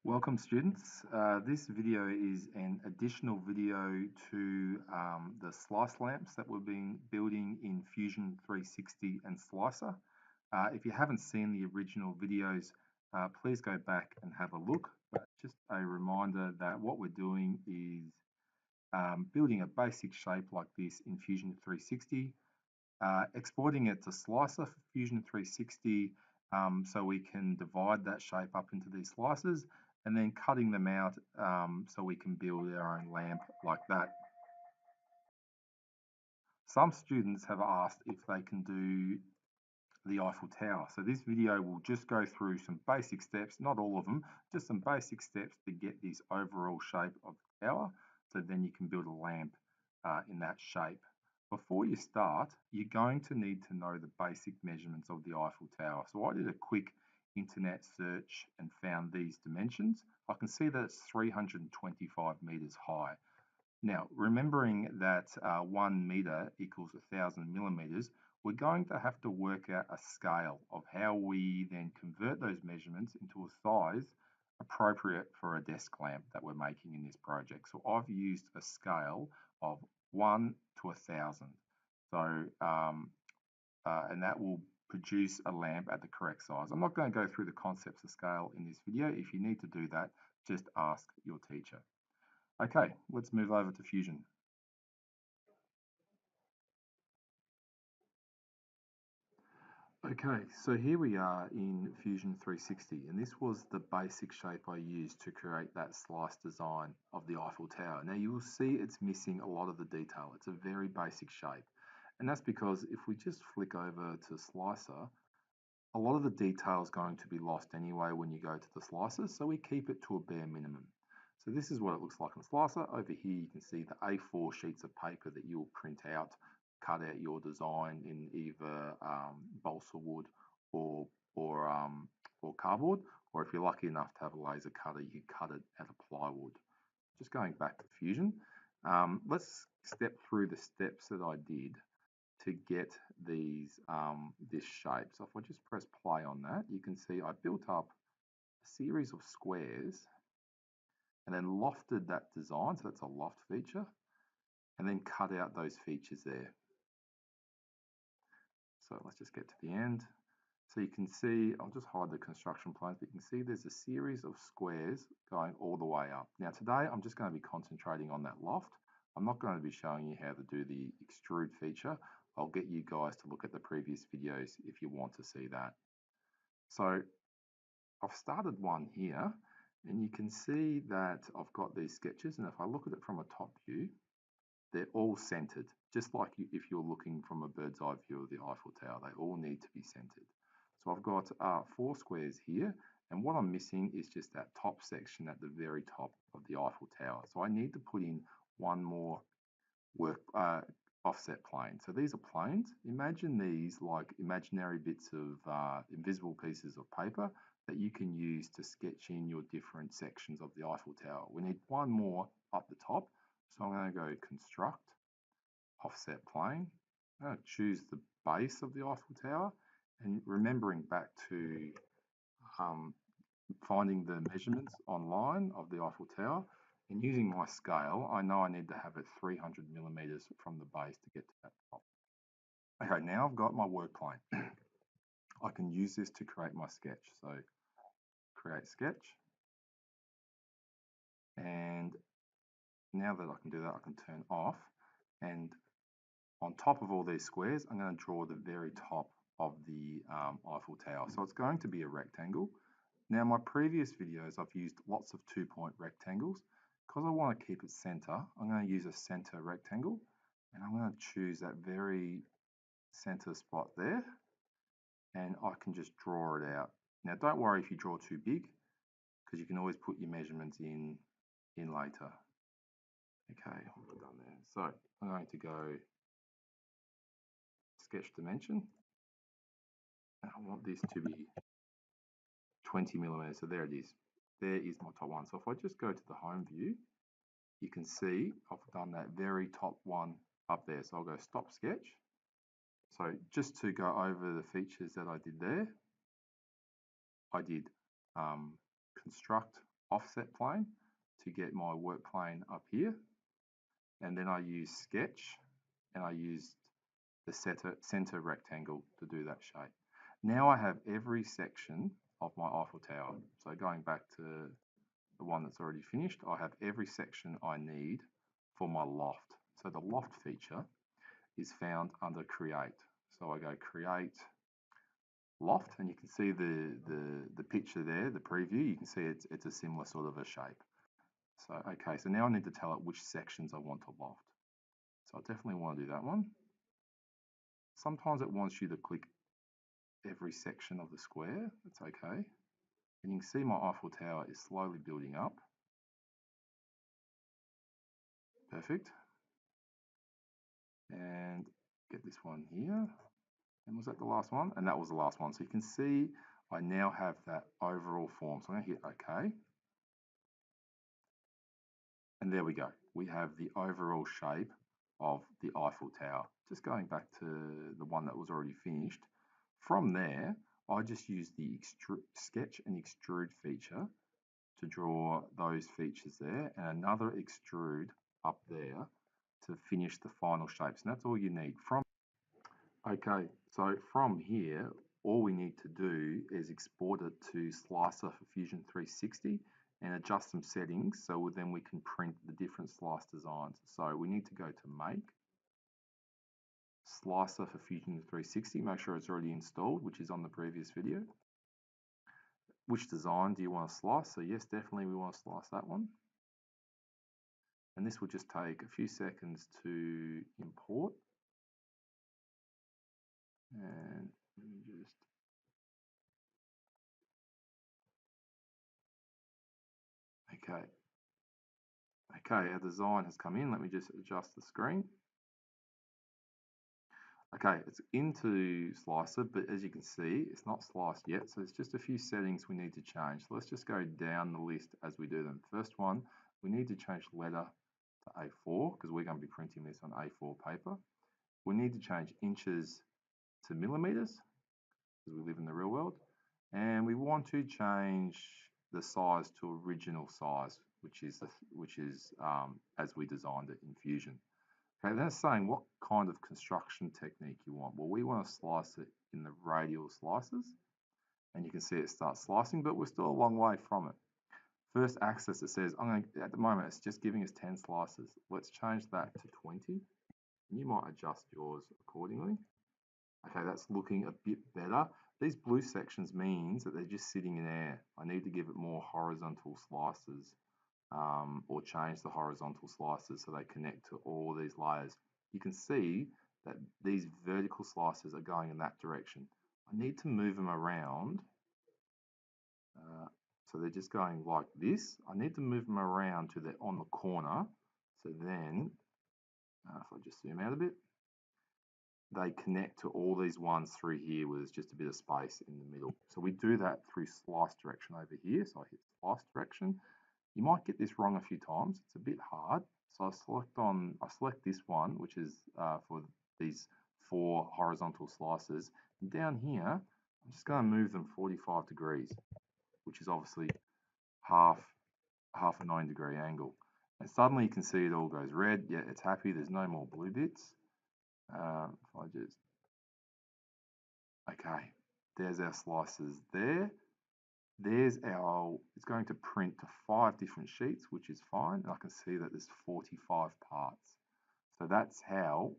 Welcome students. This video is an additional video to the slice lamps that we've been building in Fusion 360 and Slicer. If you haven't seen the original videos, please go back and have a look. But just a reminder that what we're doing is building a basic shape like this in Fusion 360, exporting it to Slicer for Fusion 360 so we can divide that shape up into these slices, and then cutting them out so we can build our own lamp like that. Some students have asked if they can do the Eiffel Tower. So this video will just go through some basic steps, not all of them, just some basic steps to get this overall shape of the tower, so then you can build a lamp in that shape. Before you start, you're going to need to know the basic measurements of the Eiffel Tower. So I did a quick internet search and found these dimensions. I can see that it's 325 meters high. Now, remembering that 1 meter equals 1,000 millimeters, we're going to have to work out a scale of how we then convert those measurements into a size appropriate for a desk lamp that we're making in this project. So I've used a scale of 1 to 1,000. So, and that will produce a lamp at the correct size. I'm not going to go through the concepts of scale in this video. If you need to do that, just ask your teacher. Okay, let's move over to Fusion. Okay, so here we are in Fusion 360, and this was the basic shape I used to create that slice design of the Eiffel Tower. Now you will see it's missing a lot of the detail. It's a very basic shape, and that's because if we just flick over to Slicer, a lot of the detail is going to be lost anyway when you go to the slices, so we keep it to a bare minimum. So this is what it looks like in Slicer. Over here you can see the A4 sheets of paper that you'll print out, cut out your design in either balsa wood or cardboard, or if you're lucky enough to have a laser cutter, you can cut it out of plywood. Just going back to Fusion, let's step through the steps that I did to get this shape. So if I just press play on that, you can see I built up a series of squares and then lofted that design, so that's a loft feature, and then cut out those features there. So let's just get to the end. So you can see, I'll just hide the construction plans, but you can see there's a series of squares going all the way up. Now today, I'm just going to be concentrating on that loft. I'm not going to be showing you how to do the extrude feature. I'll get you guys to look at the previous videos if you want to see that. So I've started one here, and you can see that I've got these sketches, and if I look at it from a top view, they're all centered, just like if you're looking from a bird's eye view of the Eiffel Tower. They all need to be centered. So I've got 4 squares here, and what I'm missing is just that top section at the very top of the Eiffel Tower. So I need to put in one more offset plane. So these are planes. Imagine these like imaginary bits of invisible pieces of paper that you can use to sketch in your different sections of the Eiffel Tower. We need one more up the top. So I'm going to go construct, offset plane. I'm going to choose the base of the Eiffel Tower, and remembering back to finding the measurements online of the Eiffel Tower, and using my scale, I know I need to have it 300 millimeters from the base to get to that top. Okay, now I've got my work plane. I can use this to create my sketch. So create sketch. And now that I can do that, I can turn off. And on top of all these squares, I'm going to draw the very top of the Eiffel Tower. So it's going to be a rectangle. Now, my previous videos, I've used lots of 2-point rectangles. Because I want to keep it center, I'm going to use a center rectangle, and I'm going to choose that very center spot there, and I can just draw it out. Now, don't worry if you draw too big, because you can always put your measurements in later. Okay, I'm done there. So I'm going to go sketch dimension, and I want this to be 20 millimeters. So there it is. There is my top one. So if I just go to the home view, you can see I've done that very top one up there. So I'll go stop sketch. So just to go over the features that I did there, I did construct, offset plane to get my work plane up here. And then I use sketch and I used the center rectangle to do that shape. Now I have every section of my Eiffel Tower. So going back to the one that's already finished, I have every section I need for my loft. So the loft feature is found under create. So I go create loft, and you can see the picture there, the preview. You can see it's a similar sort of a shape. So okay, so now I need to tell it which sections I want to loft. So I definitely want to do that one. Sometimes it wants you to click every section of the square. That's okay. And you can see my Eiffel Tower is slowly building up. Perfect. And get this one here. And was that the last one? And that was the last one. So you can see I now have that overall form. So I'm going to hit OK. And there we go. We have the overall shape of the Eiffel Tower. Just going back to the one that was already finished. From there, I just use the sketch and extrude feature to draw those features there, and another extrude up there to finish the final shapes. And that's all you need. Okay, so from here, all we need to do is export it to Slicer for Fusion 360 and adjust some settings so then we can print the different slice designs. So we need to go to Make, Slicer for Fusion 360, make sure it's already installed, which is on the previous video. Which design do you want to slice? So yes, definitely we want to slice that one. And this will just take a few seconds to import. And let me just Okay, our design has come in. Let me just adjust the screen. Okay, it's into Slicer, but as you can see, it's not sliced yet. So there's just a few settings we need to change. So let's just go down the list as we do them. First one, we need to change letter to A4 because we're going to be printing this on A4 paper. We need to change inches to millimeters because we live in the real world. And we want to change the size to original size, which is as we designed it in Fusion. Okay, that's saying what kind of construction technique you want. Well, we want to slice it in the radial slices, and you can see it starts slicing, but we're still a long way from it. First axis, it says, at the moment, it's just giving us 10 slices. Let's change that to 20. You might adjust yours accordingly. Okay, that's looking a bit better. These blue sections means that they're just sitting in air. I need to give it more horizontal slices or change the horizontal slices so they connect to all these layers. You can see that these vertical slices are going in that direction. I need to move them around. So they're just going like this. I need to move them around to the on the corner. So then, if I just zoom out a bit, they connect to all these ones through here where there's just a bit of space in the middle. So we do that through slice direction over here. So I hit slice direction. You might get this wrong a few times. It's a bit hard. So I select this one, which is for these 4 horizontal slices. And down here, I'm just going to move them 45 degrees, which is obviously half a 90-degree angle. And suddenly you can see it all goes red. Yeah, it's happy. There's no more blue bits. If I just, okay, there's our slices there. It's going to print to 5 different sheets, which is fine. And I can see that there's 45 parts. So that's how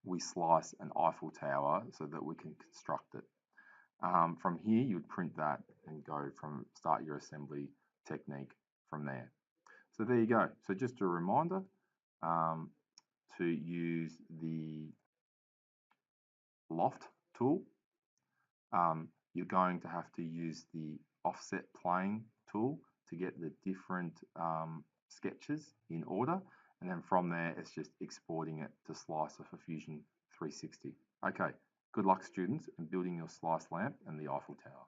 we slice an Eiffel Tower so that we can construct it. From here, you would print that and start your assembly technique from there. So there you go. So just a reminder to use the Loft tool. You're going to have to use the offset plane tool to get the different sketches in order. And then from there, it's just exporting it to Slicer for Fusion 360. Okay, good luck students in building your slice lamp and the Eiffel Tower.